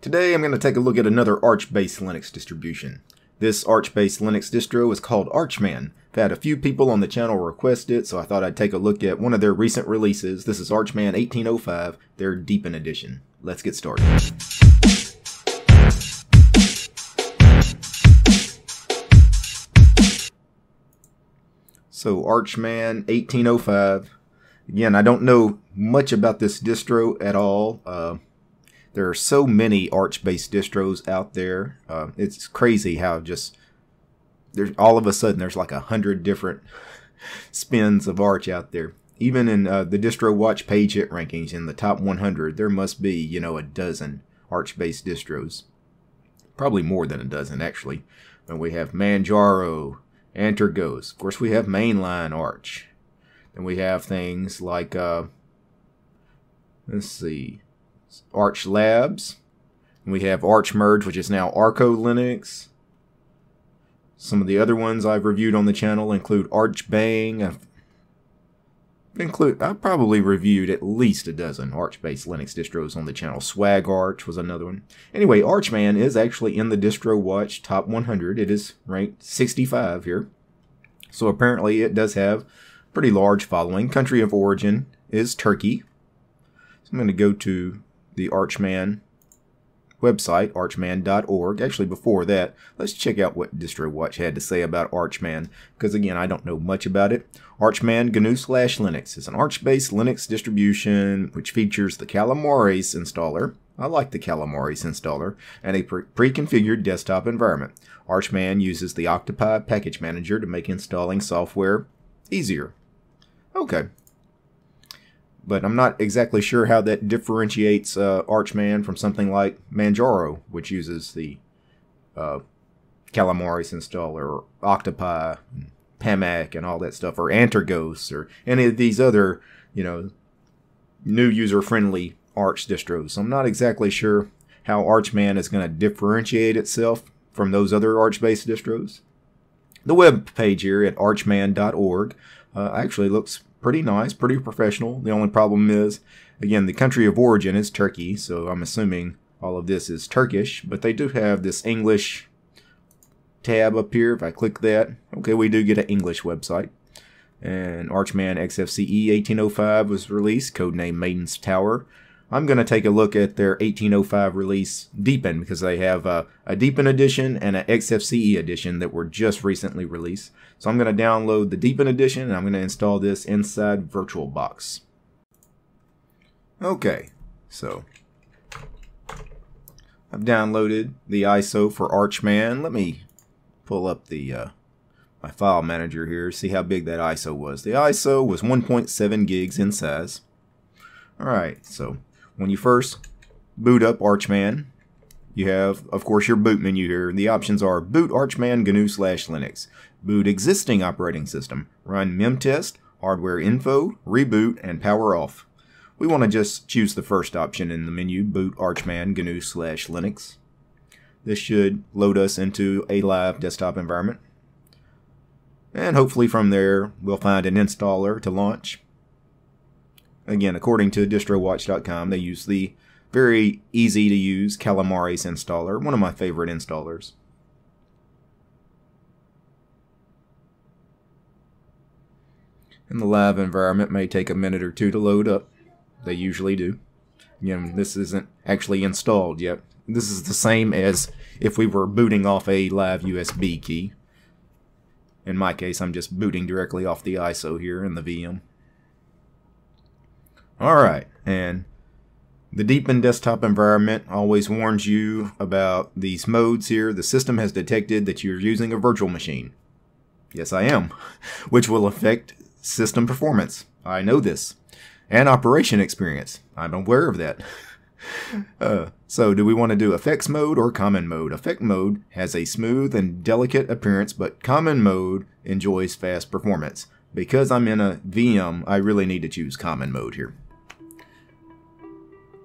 Today I'm going to take a look at another Arch-based Linux distribution. This Arch-based Linux distro is called Archman. I've had a few people on the channel request it, so I thought I'd take a look at one of their recent releases. This is Archman 18.05, their Deepin edition. Let's get started. So Archman 18.05. Again, I don't know much about this distro at all. There are so many Arch-based distros out there. It's crazy how just there's all of a sudden there's like 100 different spins of Arch out there. Even in the Distro Watch page hit rankings in the top 100, there must be, a dozen Arch-based distros. Probably more than a dozen actually. And we have Manjaro, Antergos. Of course, we have mainline Arch. Then we have things like let's see. Arch Labs. And we have Arch Merge, which is now Arco Linux. Some of the other ones I've reviewed on the channel include Arch Bang. I've probably reviewed at least a dozen Arch-based Linux distros on the channel. Swag Arch was another one. Anyway, Archman is actually in the Distro Watch top 100. It is ranked 65 here. So apparently it does have a pretty large following. Country of origin is Turkey. So I'm going to go to the Archman website, archman.org. Actually, before that, let's check out what DistroWatch had to say about Archman, because again, I don't know much about it. Archman GNU/Linux is an Arch-based Linux distribution which features the Calamares installer. I like the Calamares installer, and a pre-configured desktop environment. Archman uses the Octopi package manager to make installing software easier. Okay. But I'm not exactly sure how that differentiates Archman from something like Manjaro, which uses the Calamares installer, or Octopi, and pamac, and all that stuff, or Antergos, or any of these other, new user-friendly Arch distros. So I'm not exactly sure how Archman is going to differentiate itself from those other Arch-based distros. The web page here at archman.org actually looks pretty nice, pretty professional. The only problem is, again, the country of origin is Turkey, so I'm assuming all of this is Turkish, but they do have this English tab up here. If I click that, okay, we do get an English website. And Archman XFCE 18.05 was released, codename Maiden's Tower. I'm going to take a look at their 18.05 release Deepin, because they have a Deepin edition and an XFCE edition that were just recently released. So I'm going to download the Deepin edition, and I'm going to install this inside Virtualbox. Okay, so I've downloaded the ISO for Archman. Let me pull up the my file manager here, see how big that ISO was. The ISO was 1.7 gigs in size. Alright, so when you first boot up Archman, you have, of course, your boot menu here. The options are boot Archman GNU/Linux, boot existing operating system, run memtest, hardware info, reboot, and power off. We want to just choose the first option in the menu, boot Archman GNU/Linux. This should load us into a live desktop environment. And hopefully from there, we'll find an installer to launch. Again, according to distrowatch.com, they use the very easy to use Calamares installer, one of my favorite installers. And the live environment may take a minute or two to load up. They usually do. Again, this isn't actually installed yet. This is the same as if we were booting off a live USB key. In my case, I'm just booting directly off the ISO here in the VM. Alright, and the Deepin desktop environment always warns you about these modes here. The system has detected that you're using a virtual machine. Yes, I am. Which will affect system performance. I know this. And operation experience. I'm aware of that. So do we want to do effects mode or common mode? Effect mode has a smooth and delicate appearance, but common mode enjoys fast performance. Because I'm in a VM, I really need to choose common mode here.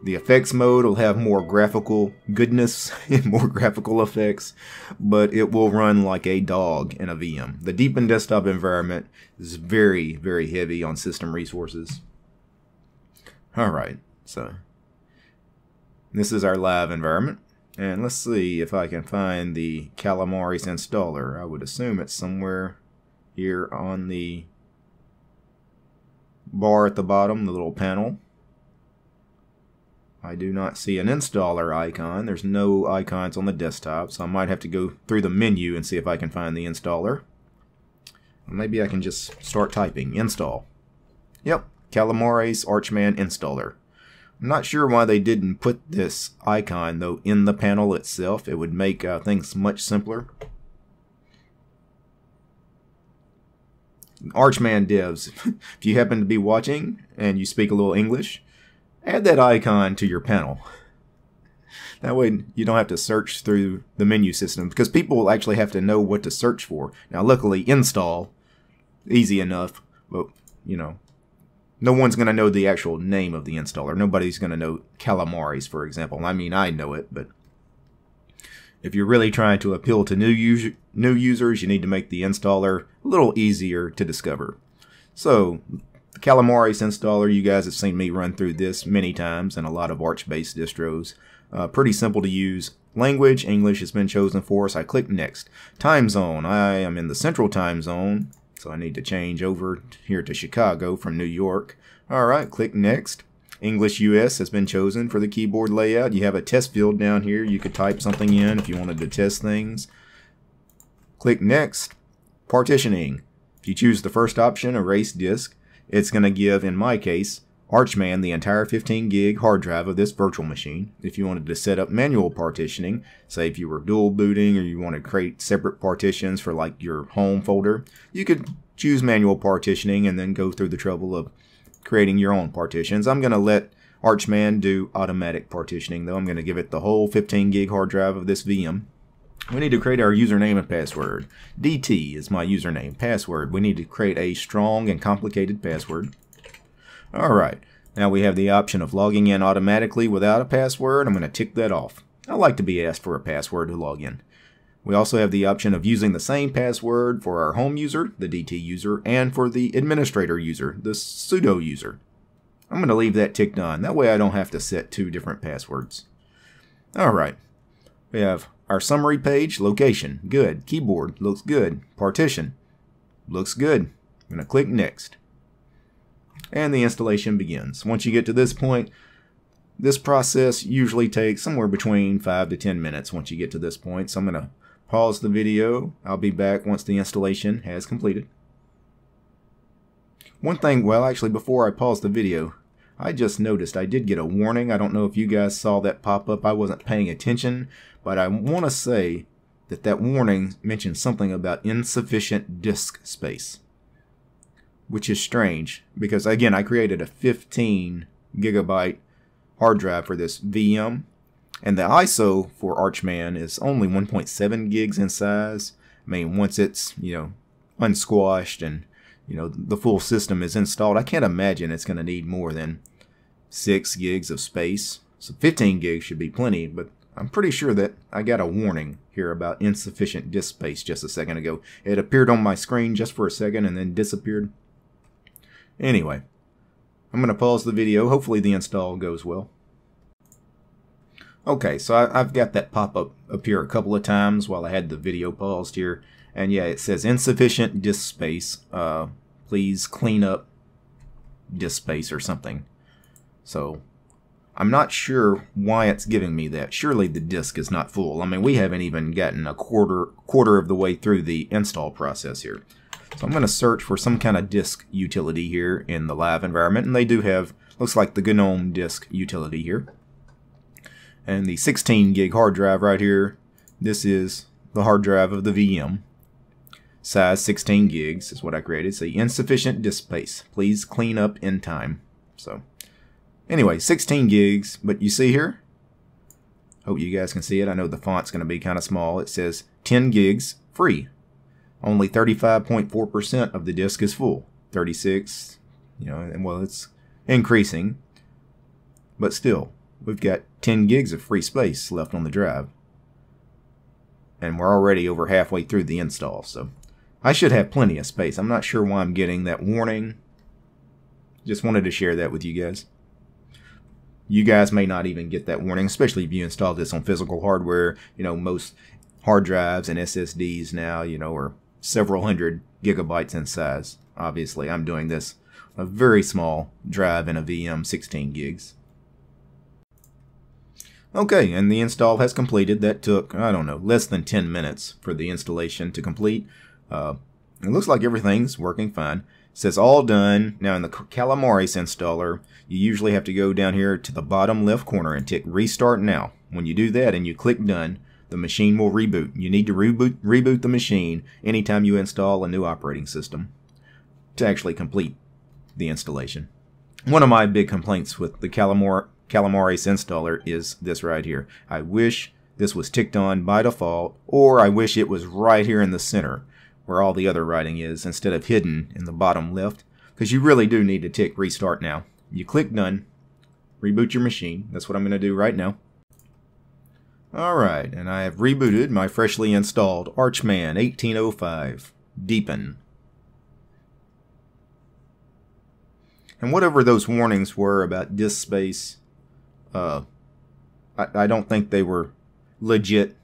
The effects mode will have more graphical goodness and more graphical effects, but it will run like a dog in a VM. The Deepin desktop environment is very, very heavy on system resources. Alright, so This is our live environment. And let's see if I can find the Calamares installer. I would assume it's somewhere here on the bar at the bottom, the little panel. I do not see an installer icon. There's no icons on the desktop, so I might have to go through the menu and see if I can find the installer. Maybe I can just start typing install. Yep, Calamares Archman installer. I'm not sure why they didn't put this icon though in the panel itself. It would make things much simpler. Archman devs, if you happen to be watching and you speak a little English, add that icon to your panel. That way you don't have to search through the menu system, because people will actually have to know what to search for. Now luckily install, easy enough, but you know, no one's going to know the actual name of the installer. Nobody's going to know Calamares, for example. I mean, I know it, but if you're really trying to appeal to new users, you need to make the installer a little easier to discover. So, the Calamares installer, you guys have seen me run through this many times in a lot of Arch-based distros. Pretty simple to use. Language, English has been chosen for us. I click Next. Time zone, I am in the Central Time Zone, so I need to change over here to Chicago from New York. Alright, click Next. English US has been chosen for the keyboard layout. You have a test field down here. You could type something in if you wanted to test things. Click Next. Partitioning. If you choose the first option, erase disk, it's going to give, in my case, Archman the entire 15 gig hard drive of this virtual machine. If you wanted to set up manual partitioning, say if you were dual booting or you want to create separate partitions for like your home folder, you could choose manual partitioning and then go through the trouble of creating your own partitions. I'm going to let Archman do automatic partitioning though. I'm going to give it the whole 15 gig hard drive of this VM. We need to create our username and password. DT is my username. Password, we need to create a strong and complicated password. Alright, now we have the option of logging in automatically without a password. I'm going to tick that off. I like to be asked for a password to log in. We also have the option of using the same password for our home user, the DT user, and for the administrator user, the sudo user. I'm going to leave that ticked on. That way I don't have to set two different passwords. Alright, we have our summary page, location, good. Keyboard, looks good. Partition, looks good. I'm going to click Next. And the installation begins. Once you get to this point, this process usually takes somewhere between 5 to 10 minutes once you get to this point. So I'm going to pause the video. I'll be back once the installation has completed. One thing, well actually before I pause the video, I just noticed I did get a warning. I don't know if you guys saw that pop up. I wasn't paying attention, but I want to say that that warning mentioned something about insufficient disk space. Which is strange, because again I created a 15 gigabyte hard drive for this VM, and the ISO for Archman is only 1.7 gigs in size. I mean, once it's, you know, unsquashed and, you know, the full system is installed, I can't imagine it's going to need more than 6 gigs of space. So 15 gigs should be plenty, but I'm pretty sure that I got a warning here about insufficient disk space just a second ago. It appeared on my screen just for a second and then disappeared. Anyway, I'm going to pause the video. Hopefully the install goes well. Okay, so I've got that pop-up appear a couple of times while I had the video paused here. And yeah, it says insufficient disk space. Please clean up disk space or something. So I'm not sure why it's giving me that. Surely the disk is not full. I mean, we haven't even gotten a quarter of the way through the install process here. So I'm going to search for some kind of disk utility here in the live environment, and they do have, looks like the GNOME disk utility here. And the 16 gig hard drive right here, this is the hard drive of the VM. Size 16 gigs is what I created. So insufficient disk space. Please clean up in time. So anyway, 16 gigs, but you see here, hope you guys can see it. I know the font's going to be kind of small. It says 10 gigs free. Only 35.4% of the disk is full. 36, you know, and well, it's increasing. But still, we've got 10 gigs of free space left on the drive. And we're already over halfway through the install, so I should have plenty of space. I'm not sure why I'm getting that warning. Just wanted to share that with you guys. You guys may not even get that warning, especially if you install this on physical hardware. You know, most hard drives and SSDs now, you know, are several hundred gigabytes in size. Obviously, I'm doing this a very small drive in a VM, 16 gigs. Okay, and the install has completed. That took, I don't know, less than 10 minutes for the installation to complete. It looks like everything's working fine. It says all done. Now in the Calamares installer, you usually have to go down here to the bottom left corner and tick Restart Now. When you do that and you click Done, the machine will reboot. You need to reboot the machine anytime you install a new operating system to actually complete the installation. One of my big complaints with the Calamares installer is this right here. I wish this was ticked on by default, or I wish it was right here in the center where all the other writing is instead of hidden in the bottom left, because you really do need to tick Restart Now. You click Done, reboot your machine. That's what I'm going to do right now. Alright, and I have rebooted my freshly installed Archman 18.05 Deepin. And whatever those warnings were about disk space, I don't think they were legit.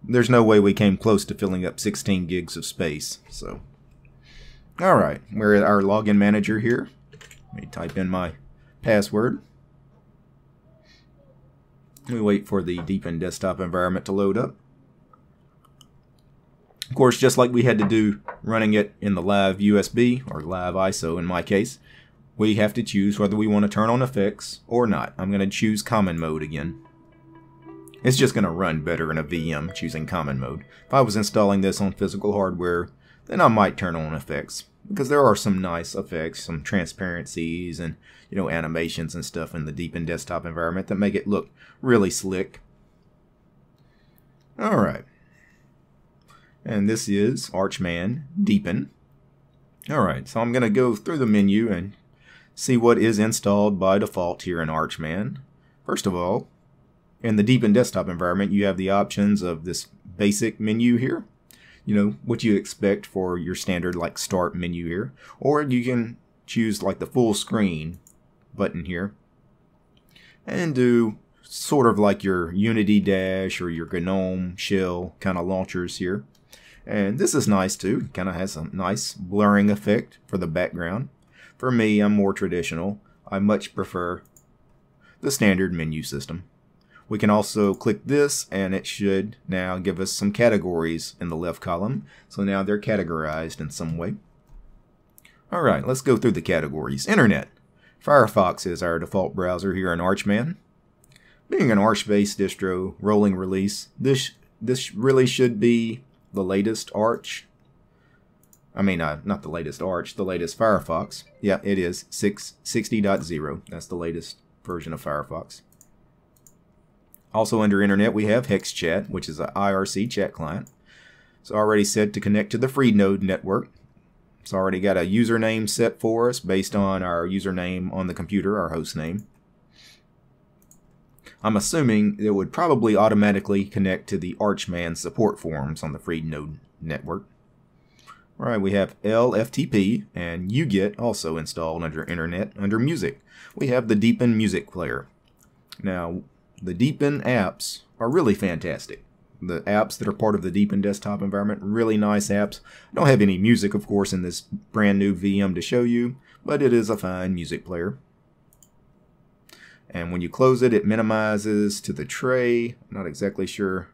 There's no way we came close to filling up 16 gigs of space. So, alright, we're at our login manager here. Let me type in my password. We wait for the Deepin desktop environment to load up. Of course, just like we had to do running it in the live USB, or live ISO in my case, we have to choose whether we want to turn on effects or not. I'm going to choose common mode again. It's just going to run better in a VM choosing common mode. If I was installing this on physical hardware, then I might turn on effects, because there are some nice effects, some transparencies and, you know, animations and stuff in the Deepin desktop environment that make it look really slick. Alright. And this is Archman Deepin. Alright, so I'm going to go through the menu and see what is installed by default here in Archman. First of all, in the Deepin desktop environment, you have the options of this basic menu here. You know, what you expect for your standard like start menu here. Or you can choose like the full screen button here and do sort of like your Unity Dash or your GNOME shell kind of launchers here. And this is nice too. Kind of has a nice blurring effect for the background. For me, I'm more traditional. I much prefer the standard menu system. We can also click this and it should now give us some categories in the left column. So now they're categorized in some way. Alright, let's go through the categories. Internet. Firefox is our default browser here in Archman. Being an Arch-based distro, rolling release, this really should be the latest Arch. I mean, not the latest Arch, the latest Firefox. Yeah, it is 660.0. That's the latest version of Firefox. Also under Internet, we have Hex Chat, which is an IRC chat client. It's already set to connect to the Freenode network. It's already got a username set for us based on our username on the computer, our host name. I'm assuming it would probably automatically connect to the Archman support forums on the Freenode network. Alright, we have LFTP and UGET also installed under Internet. Under Music, we have the Deepin music player. Now, the Deepin apps are really fantastic. The apps that are part of the Deepin desktop environment, really nice apps. I don't have any music, of course, in this brand new VM to show you, but it is a fine music player. And when you close it, it minimizes to the tray. I'm not exactly sure.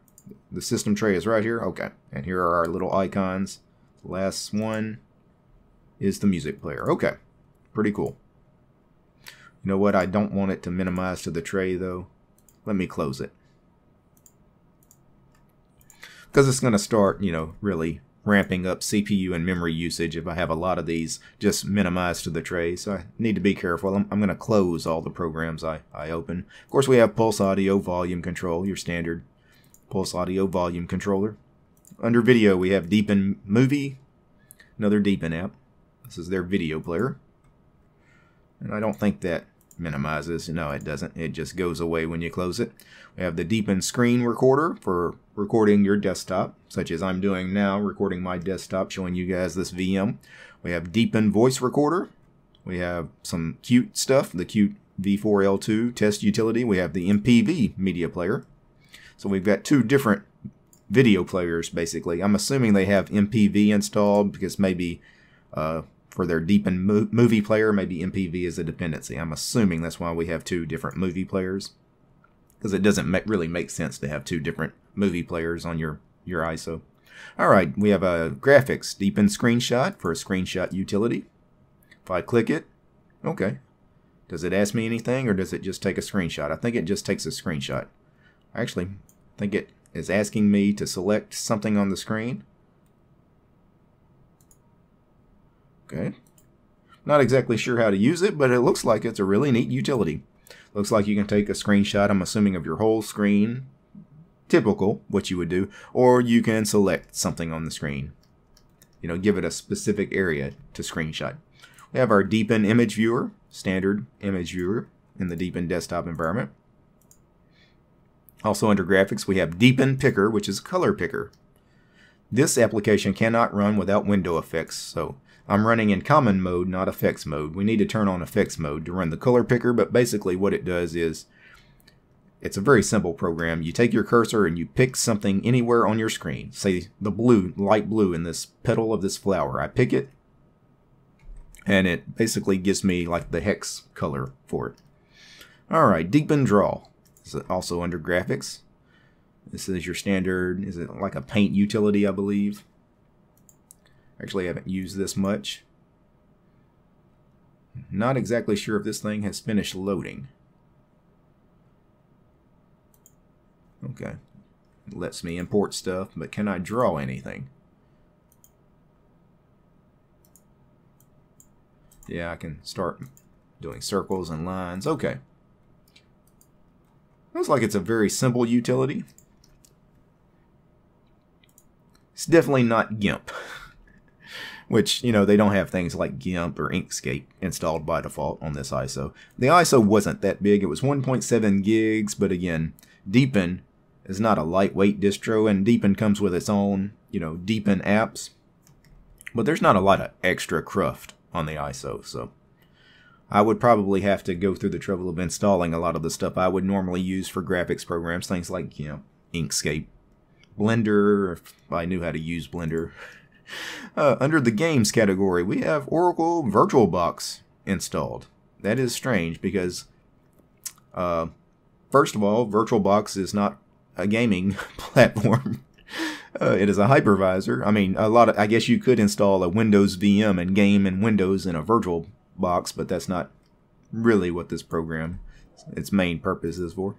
The system tray is right here. Okay, and here are our little icons. The last one is the music player. Okay, pretty cool. You know what? I don't want it to minimize to the tray, though. Let me close it. Because it's going to start, you know, really ramping up CPU and memory usage if I have a lot of these just minimized to the tray. So I need to be careful. I'm going to close all the programs I open. Of course, we have Pulse Audio Volume Control, your standard Pulse Audio Volume Controller. Under Video, we have Deepin Movie, another Deepin app. This is their video player. And I don't think that minimizes. No, it doesn't. It just goes away when you close it. We have the Deepin Screen Recorder for recording your desktop, such as I'm doing now, recording my desktop, showing you guys this VM. We have Deepin Voice Recorder. We have some cute stuff, the cute V4L2 test utility, we have the MPV media player. So we've got two different video players, basically. I'm assuming they have MPV installed because maybe for their Deepin movie player, maybe MPV is a dependency. I'm assuming that's why we have two different movie players, because it doesn't really make sense to have two different movie players on your ISO. All right, we have a graphics Deepin screenshot for a screenshot utility. If I click it, okay. Does it ask me anything, or does it just take a screenshot? I think it just takes a screenshot. Actually, I think it is asking me to select something on the screen. Okay. Not exactly sure how to use it, but it looks like it's a really neat utility. Looks like you can take a screenshot, I'm assuming, of your whole screen. Typical, what you would do. Or you can select something on the screen. You know, give it a specific area to screenshot. We have our Deepin image viewer, standard image viewer in the Deepin desktop environment. Also under graphics, we have Deepin Picker, which is a color picker. This application cannot run without window effects, so I'm running in common mode, not effects mode. We need to turn on effects mode to run the color picker, but basically what it does is, it's a very simple program. You take your cursor and you pick something anywhere on your screen. Say the blue, light blue in this petal of this flower. I pick it, and it basically gives me like the hex color for it. Alright, Deepin Draw. This is also under graphics. This is your standard, is it like a paint utility, I believe. Actually, I haven't used this much. Not exactly sure if this thing has finished loading. Okay. It lets me import stuff, but can I draw anything? Yeah, I can start doing circles and lines. Okay. Looks like it's a very simple utility. It's definitely not GIMP. Which, you know, they don't have things like GIMP or Inkscape installed by default on this ISO. The ISO wasn't that big. It was 1.7 gigs, but again, Deepin is not a lightweight distro, and Deepin comes with its own, you know, Deepin apps. But there's not a lot of extra cruft on the ISO, so I would probably have to go through the trouble of installing a lot of the stuff I would normally use for graphics programs, things like, you know, Inkscape, Blender, if I knew how to use Blender. Under the games category, we have Oracle Virtualbox installed. That is strange because, first of all, Virtualbox is not a gaming platform. It is a hypervisor. I mean, I guess you could install a Windows VM and game in Windows in a Virtualbox, but that's not really what this program, its main purpose is for.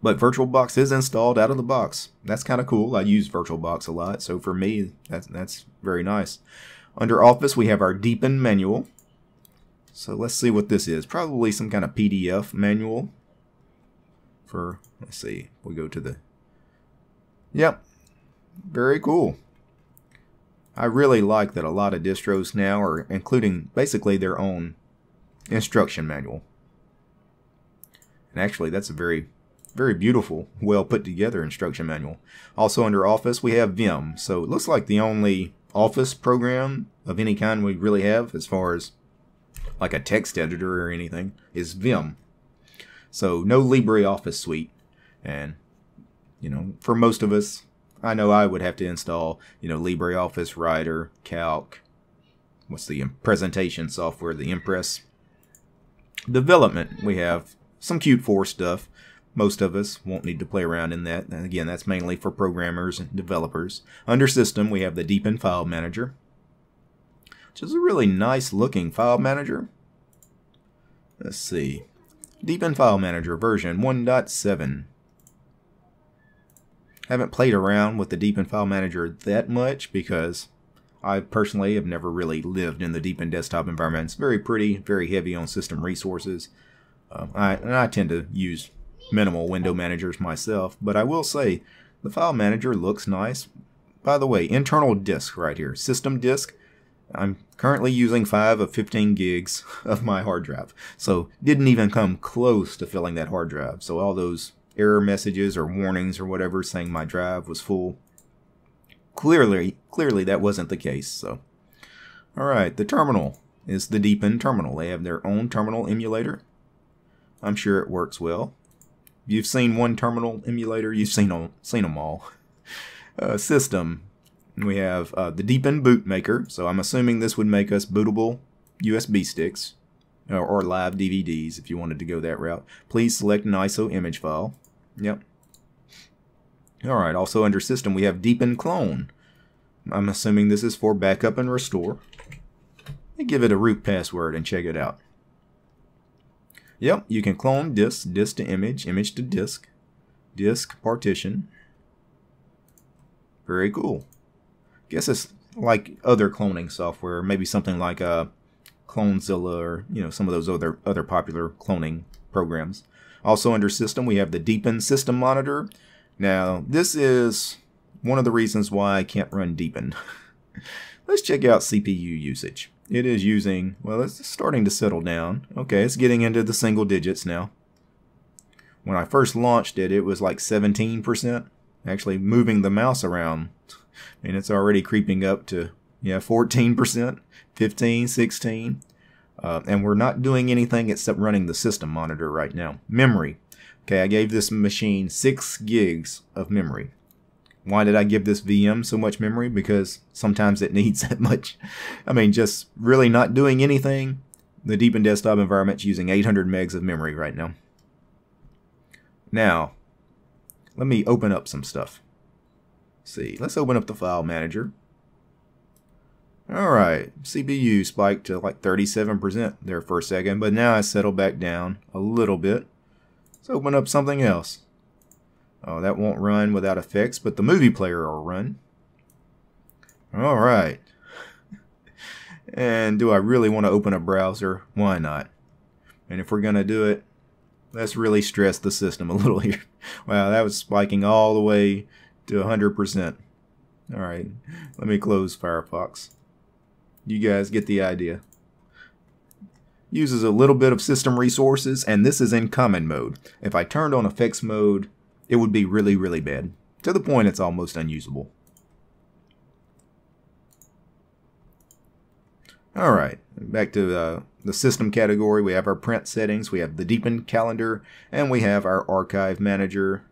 But Virtualbox is installed out of the box. That's kind of cool. I use Virtualbox a lot, so for me, that's very nice. Under Office, we have our Deepin manual. So let's see what this is. Probably some kind of PDF manual for, let's see, we go to the, yep, very cool. I really like that a lot of distros now are including basically their own instruction manual. And actually, that's a very beautiful, well put together instruction manual. Also under Office, we have Vim. So it looks like the only Office program of any kind we really have, as far as like a text editor or anything, is Vim. So no LibreOffice suite. And, you know, for most of us, I know I would have to install, you know, LibreOffice Writer, Calc, what's the presentation software, the Impress. Development, we have some Qt4 stuff. Most of us won't need to play around in that. And again, that's mainly for programmers and developers. Under System, we have the Deepin File Manager, which is a really nice looking file manager. Let's see. Deepin File Manager version 1.7. Haven't played around with the Deepin File Manager that much because I personally have never really lived in the Deepin desktop environment. It's very pretty, very heavy on system resources. I tend to use minimal window managers myself, but I will say the file manager looks nice. By the way, internal disk right here, system disk. I'm currently using 5 of 15 gigs of my hard drive, so didn't even come close to filling that hard drive. So all those error messages or warnings or whatever saying my drive was full, clearly that wasn't the case. So, all right, the terminal is the Deepin terminal. They have their own terminal emulator. I'm sure it works well. If you've seen one terminal emulator, you've seen them all. System. We have the Deepin bootmaker, so I'm assuming this would make us bootable USB sticks or live DVDs if you wanted to go that route. Please select an ISO image file. Yep. Alright, also under system we have Deepin clone. I'm assuming this is for backup and restore. And give it a root password and check it out. Yep, you can clone disk, disk to image, image to disk, disk partition. Very cool. Guess it's like other cloning software, maybe something like Clonezilla or some of those other popular cloning programs. Also under system we have the Deepin system monitor. Now this is one of the reasons why I can't run Deepin. Let's check out CPU usage. It is using, well, it's starting to settle down. Okay, it's getting into the single digits now. When I first launched it, it was like 17%. Actually moving the mouse around, and it's already creeping up to 14%, 15, 16, and we're not doing anything except running the system monitor right now. Memory. Okay, I gave this machine 6 gigs of memory. Why did I give this VM so much memory? Because sometimes it needs that much. I mean, just really not doing anything. The Deepin desktop environment's using 800 megs of memory right now. Now, let me open up some stuff. See, let's open up the file manager. Alright, CPU spiked to like 37% there for a second, but now I settled back down a little bit. Let's open up something else. Oh, that won't run without effects, but the movie player will run. Alright. And do I really want to open a browser? Why not? And if we're going to do it, let's really stress the system a little here. Wow, that was spiking all the way to 100%. Alright, let me close Firefox. You guys get the idea. Uses a little bit of system resources, and this is in common mode. If I turned on effects mode, it would be really, really bad. To the point it's almost unusable. Alright, back to the system category. We have our print settings, we have the Deepin calendar, and we have our archive manager.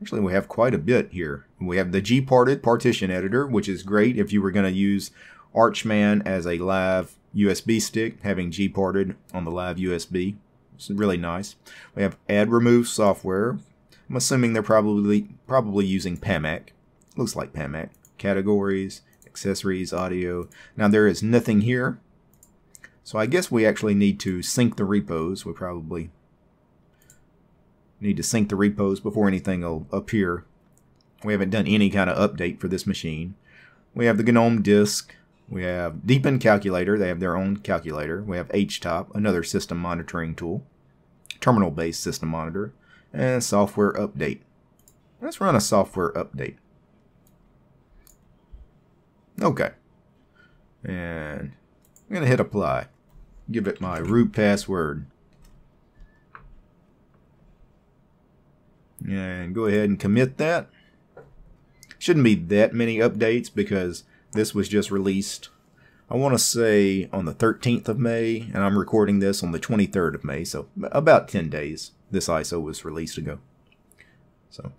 Actually, we have quite a bit here. We have the Gparted partition editor, which is great if you were going to use Archman as a live USB stick, having Gparted on the live USB. It's really nice. We have add remove software. I'm assuming they're probably using pamac. Looks like pamac. Categories, accessories, audio. Now there is nothing here. So I guess we actually need to sync the repos. We probably need to sync the repos before anything will appear. We haven't done any kind of update for this machine. We have the GNOME disk. We have Deepin calculator. They have their own calculator. We have HTOP, another system monitoring tool. Terminal-based system monitor. And software update. Let's run a software update. Okay. And I'm going to hit apply. Give it my root password. And go ahead and commit that. Shouldn't be that many updates because this was just released, I want to say, on the 13th of May, and I'm recording this on the 23rd of May, so about 10 days this ISO was released ago. So,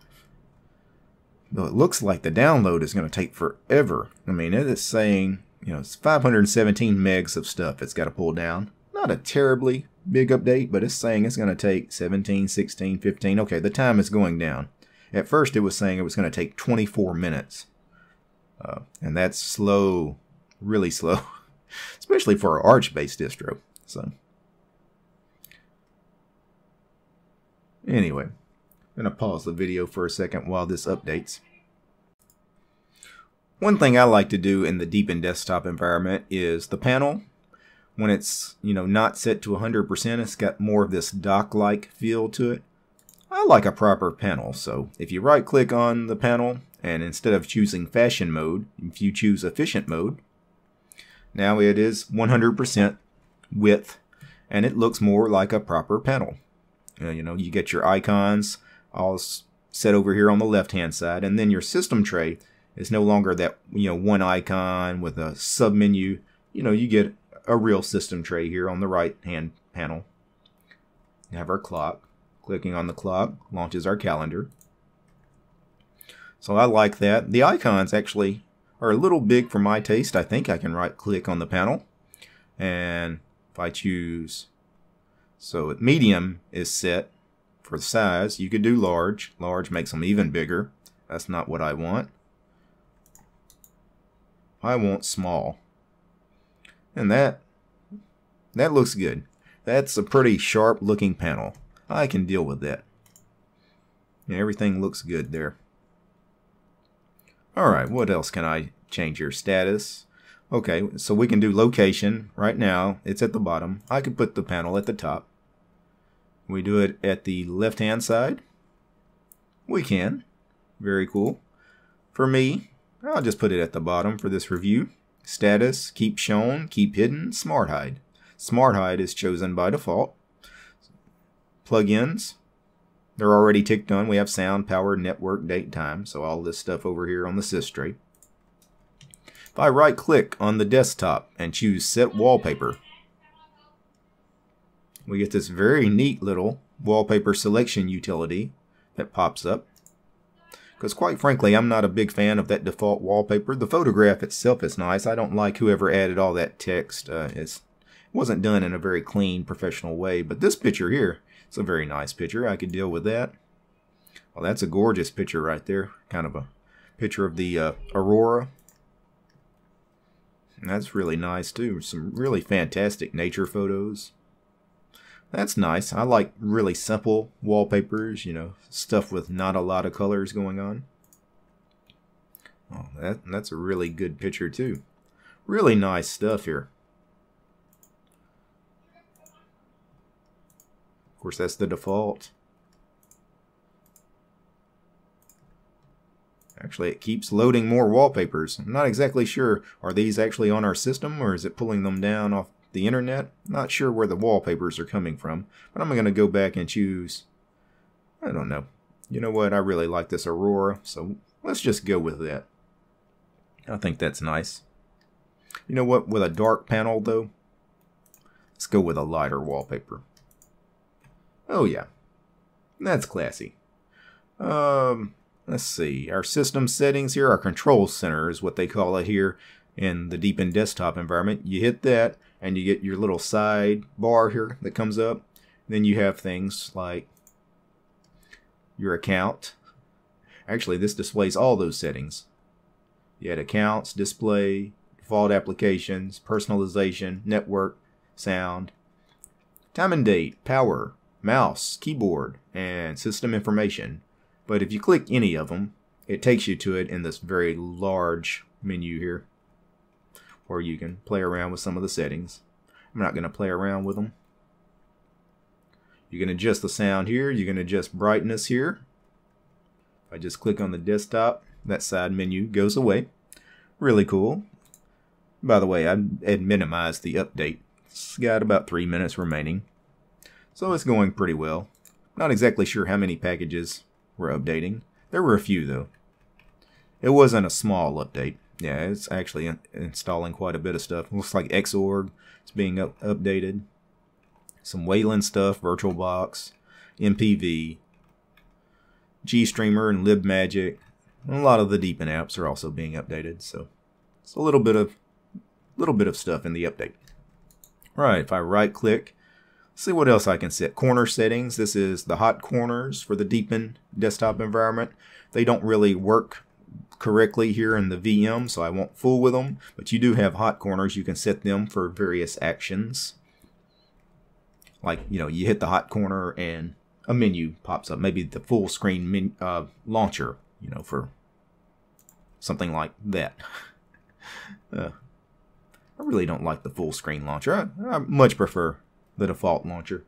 though it looks like the download is going to take forever. I mean, it is saying, it's 517 megs of stuff it's got to pull down. Not a terribly big update, but it's saying it's going to take 17, 16, 15. Okay, the time is going down. At first it was saying it was going to take 24 minutes. And that's slow, really slow, especially for an Arch-based distro. So, anyway, I'm going to pause the video for a second while this updates. One thing I like to do in the Deepin desktop environment is the panel. When it's, not set to 100%, it's got more of this dock-like feel to it. I like a proper panel, so if you right-click on the panel, and instead of choosing fashion mode, if you choose efficient mode, now it is 100% width, and it looks more like a proper panel. You get your icons all set over here on the left-hand side, and then your system tray is no longer that, one icon with a sub-menu. You get a real system tray here on the right-hand panel. We have our clock. Clicking on the clock launches our calendar. So I like that. The icons actually are a little big for my taste. I think I can right click on the panel, and if I choose, so medium is set for the size. You could do large. Large makes them even bigger. That's not what I want. I want small. And that looks good. That's a pretty sharp looking panel. I can deal with that. Yeah, everything looks good there. Alright, what else can I change here? Status. Okay, so we can do location. Right now, it's at the bottom. I could put the panel at the top. We do it at the left-hand side. We can. Very cool. For me, I'll just put it at the bottom for this review. Status, keep shown, keep hidden, smart hide. Smart hide is chosen by default. Plugins, they're already ticked on. We have sound, power, network, date, time. So all this stuff over here on the sys tray. If I right click on the desktop and choose set wallpaper, we get this very neat little wallpaper selection utility that pops up. Because quite frankly, I'm not a big fan of that default wallpaper. The photograph itself is nice. I don't like whoever added all that text. It wasn't done in a very clean, professional way. But this picture here, it's a very nice picture. I could deal with that. Well, that's a gorgeous picture right there. Kind of a picture of the aurora. And that's really nice too. Some really fantastic nature photos. That's nice. I like really simple wallpapers, you know, stuff with not a lot of colors going on. Oh, that's a really good picture too. Really nice stuff here. Of course, that's the default. Actually, it keeps loading more wallpapers. I'm not exactly sure. Are these actually on our system, or is it pulling them down off the internet? Not sure where the wallpapers are coming from, but I'm going to go back and choose, I don't know. You know what? I really like this aurora, so let's just go with that. I think that's nice. You know what? With a dark panel, though, let's go with a lighter wallpaper. Oh, yeah. That's classy. Let's see. Our system settings here, our control center is what they call it here in the Deepin desktop environment. You hit that, and you get your little side bar here that comes up. Then you have things like your account. Actually, this displays all those settings. You had accounts, display, default applications, personalization, network, sound, time and date, power, mouse, keyboard, and system information. But if you click any of them, it takes you to it in this very large menu here, or you can play around with some of the settings. I'm not going to play around with them. You can adjust the sound here. You can adjust brightness here. If I just click on the desktop, that side menu goes away. Really cool. By the way, I had minimized the update. It's got about 3 minutes remaining. So it's going pretty well. Not exactly sure how many packages we're updating. There were a few though. It wasn't a small update. Yeah, it's actually installing quite a bit of stuff. Looks like Xorg is being updated. Some Wayland stuff, Virtualbox, MPV, GStreamer, and LibMagic. And a lot of the Deepin apps are also being updated. So it's a little bit of stuff in the update. Right, if I right click, see what else I can set. Corner settings. This is the hot corners for the Deepin desktop environment. They don't really work correctly here in the VM, so I won't fool with them. But you do have hot corners. You can set them for various actions. Like, you know, you hit the hot corner and a menu pops up. Maybe the full screen launcher, you know, for something like that. I really don't like the full screen launcher. I much prefer the default launcher.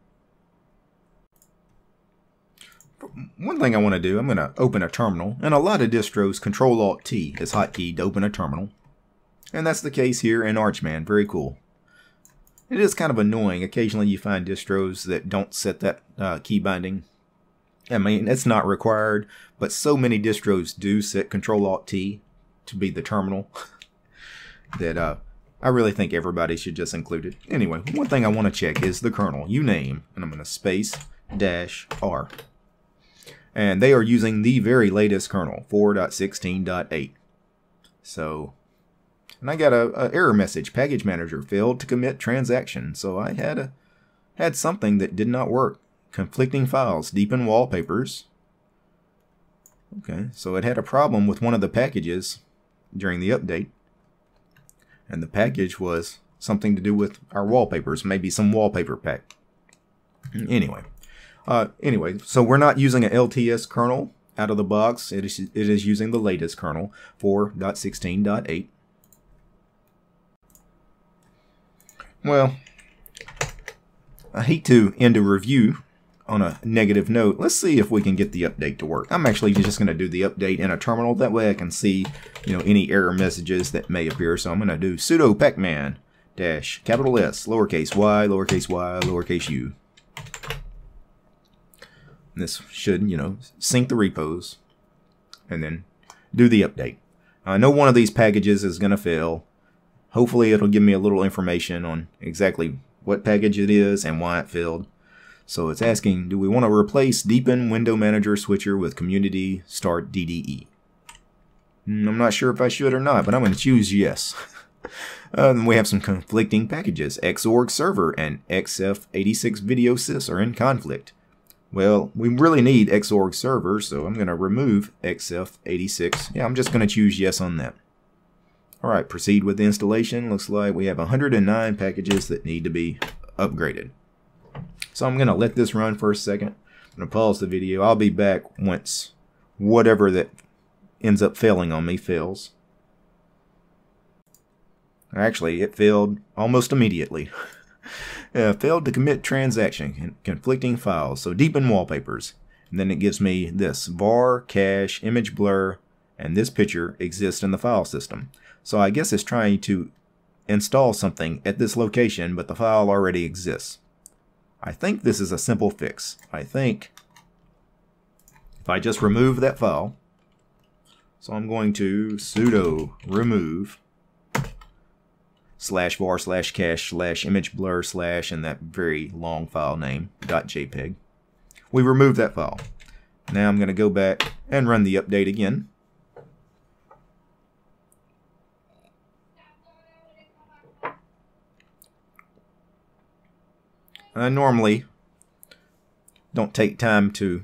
One thing I want to do, I'm going to open a terminal, and a lot of distros Control-Alt-T is hotkey to open a terminal. And that's the case here in Archman. Very cool. It is kind of annoying. Occasionally you find distros that don't set that key binding. I mean, it's not required, but so many distros do set Control-Alt-T to be the terminal that I really think everybody should just include it. Anyway, one thing I want to check is the kernel. You name, and I'm going to space -r. And they are using the very latest kernel, 4.16.8. So, and I got a error message, package manager failed to commit transaction. So I had something that did not work. Conflicting files, Deepin wallpapers. Okay, so it had a problem with one of the packages during the update. And the package was something to do with our wallpapers, maybe some wallpaper pack. Anyway, so we're not using an LTS kernel out of the box. It is using the latest kernel, 4.16.8. Well, I hate to end a review on a negative note. Let's see if we can get the update to work. I'm actually just going to do the update in a terminal. That way I can see, any error messages that may appear. So I'm going to do sudo pacman -S, lowercase y, lowercase u. And this should, sync the repos and then do the update. I know one of these packages is going to fail. Hopefully it'll give me a little information on exactly what package it is and why it failed. So it's asking, do we want to replace Deepin Window Manager Switcher with Community Start DDE? I'm not sure if I should or not, but I'm going to choose yes. We have some conflicting packages. Xorg Server and XF86 Video Sys are in conflict. Well, we really need Xorg Server, so I'm going to remove XF86. Yeah, I'm just going to choose yes on that. Alright, proceed with the installation. Looks like we have 109 packages that need to be upgraded. So I'm going to let this run for a second. I'm going to pause the video. I'll be back once whatever that ends up failing on me fails. Actually, it failed almost immediately. Failed to commit transaction, conflicting files. So Deepin wallpapers. And then it gives me this var, cache, image blur, and this picture exists in the file system. So I guess it's trying to install something at this location, but the file already exists. I think this is a simple fix. I think if I just remove that file, so I'm going to sudo remove /var/cache/ image blur/ and that very long file name .jpg. We remove that file. Now I'm going to go back and run the update again. I normally don't take time to,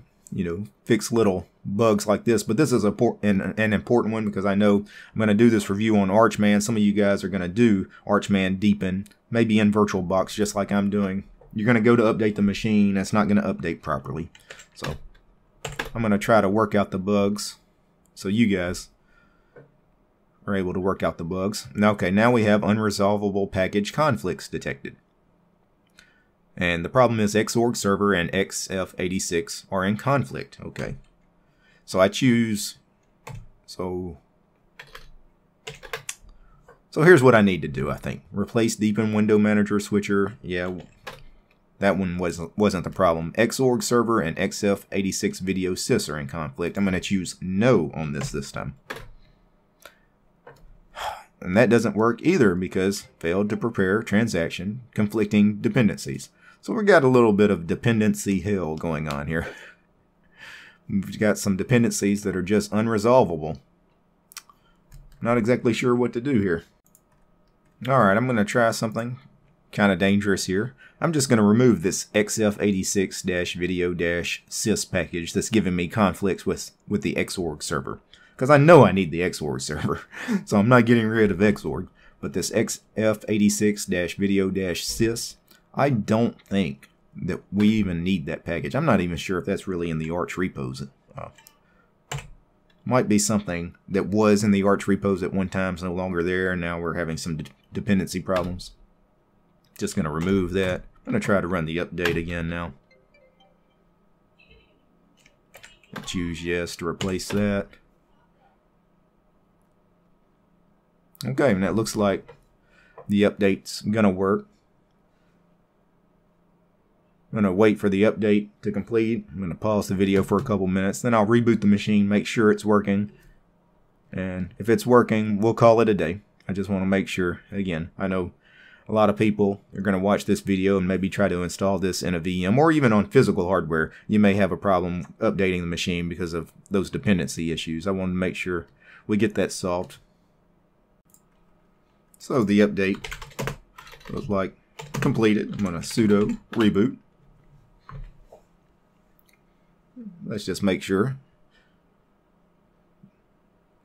fix little bugs like this, but this is an important one because I know I'm going to do this review on Archman. Some of you guys are going to do Archman Deepin, maybe in Virtualbox, just like I'm doing. You're going to go to update the machine. That's not going to update properly. So I'm going to try to work out the bugs so you guys are able to work out the bugs. Okay, now we have unresolvable package conflicts detected. And the problem is Xorg Server and XF86 are in conflict. Okay. So I choose, so here's what I need to do, I think. Replace Deepin Window Manager Switcher. Yeah, that one wasn't the problem. Xorg Server and XF86 Video Sys are in conflict. I'm going to choose no on this time. And that doesn't work either because failed to prepare transaction, conflicting dependencies. So we've got a little bit of dependency hell going on here. We've got some dependencies that are just unresolvable. Not exactly sure what to do here. Alright, I'm going to try something kind of dangerous here. I'm just going to remove this XF86-video-sys package that's giving me conflicts with the Xorg server. Because I know I need the Xorg server. So I'm not getting rid of Xorg. But this XF86-video-sys, I don't think that we even need that package. I'm not even sure if that's really in the Arch repos. Might be something that was in the Arch repos at one time is no longer there, and now we're having some dependency problems. Just going to remove that. I'm going to try to run the update again now. Choose yes to replace that. Okay, and that looks like the update's going to work. I'm going to wait for the update to complete. I'm going to pause the video for a couple minutes. Then I'll reboot the machine, make sure it's working. And if it's working, we'll call it a day. I just want to make sure. Again, I know A lot of people are going to watch this video and maybe try to install this in a VM or even on physical hardware. You may have a problem updating the machine because of those dependency issues. I want to make sure we get that solved. So the update looks like completed. I'm going to sudo reboot. Let's just make sure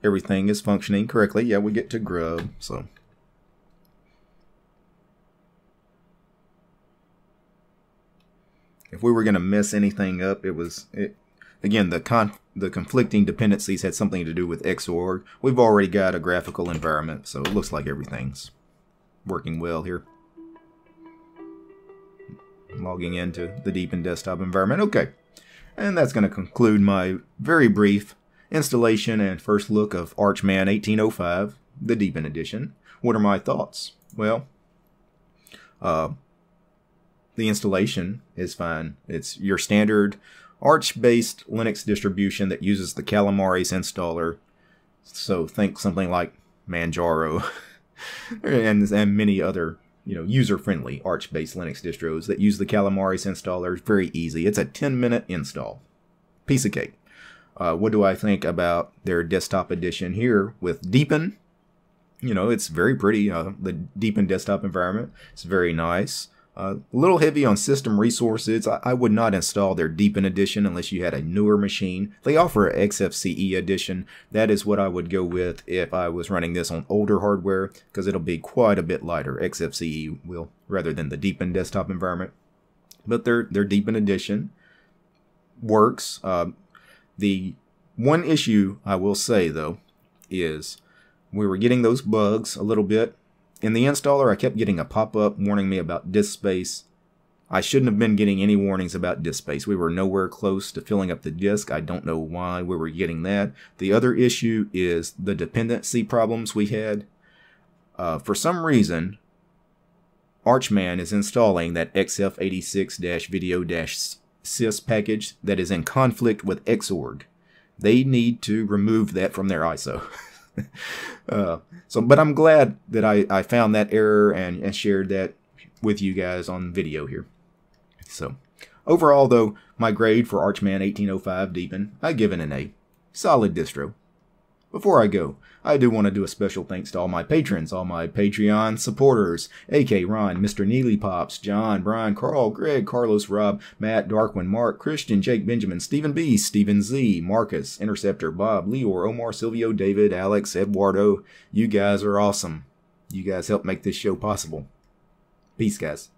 everything is functioning correctly. Yeah, we get to grub, so. If we were going to mess anything up, again, the conflicting dependencies had something to do with XOR. We've already got a graphical environment, so it looks like everything's working well here. Logging into the Deepin desktop environment. Okay, and that's going to conclude my very brief installation and first look of Archman 18.05, the Deepin edition. What are my thoughts? Well, the installation is fine. It's your standard Arch-based Linux distribution that uses the Calamares installer. So think something like Manjaro and many other, user-friendly Arch-based Linux distros that use the Calamares installer. It's very easy. It's a 10-minute install. Piece of cake. What do I think about their desktop edition here with Deepin? It's very pretty. The Deepin desktop environment. It's very nice. A little heavy on system resources. I would not install their Deepin edition unless you had a newer machine. They offer an XFCE edition. That is what I would go with if I was running this on older hardware, because it'll be quite a bit lighter. XFCE will, rather than the Deepin desktop environment. But their Deepin edition works. The one issue I will say, though, is we were getting those bugs a little bit. In the installer, I kept getting a pop-up warning me about disk space. I shouldn't have been getting any warnings about disk space. We were nowhere close to filling up the disk. I don't know why we were getting that. The other issue is the dependency problems we had. For some reason, Archman is installing that xf86-video-sys package that is in conflict with Xorg. They need to remove that from their ISO. But I'm glad that I found that error and shared that with you guys on video here. So overall, though, my grade for Archman 18.05 Deepin, I give it an A. Solid distro. Before I go, I do want to do a special thanks to all my patrons, all my Patreon supporters, AK Ron, Mr. Neely Pops, John, Brian, Carl, Greg, Carlos, Rob, Matt, Darkwin, Mark, Christian, Jake, Benjamin, Stephen B, Stephen Z, Marcus, Interceptor, Bob, Leor, Omar, Silvio, David, Alex, Eduardo. You guys are awesome. You guys help make this show possible. Peace, guys.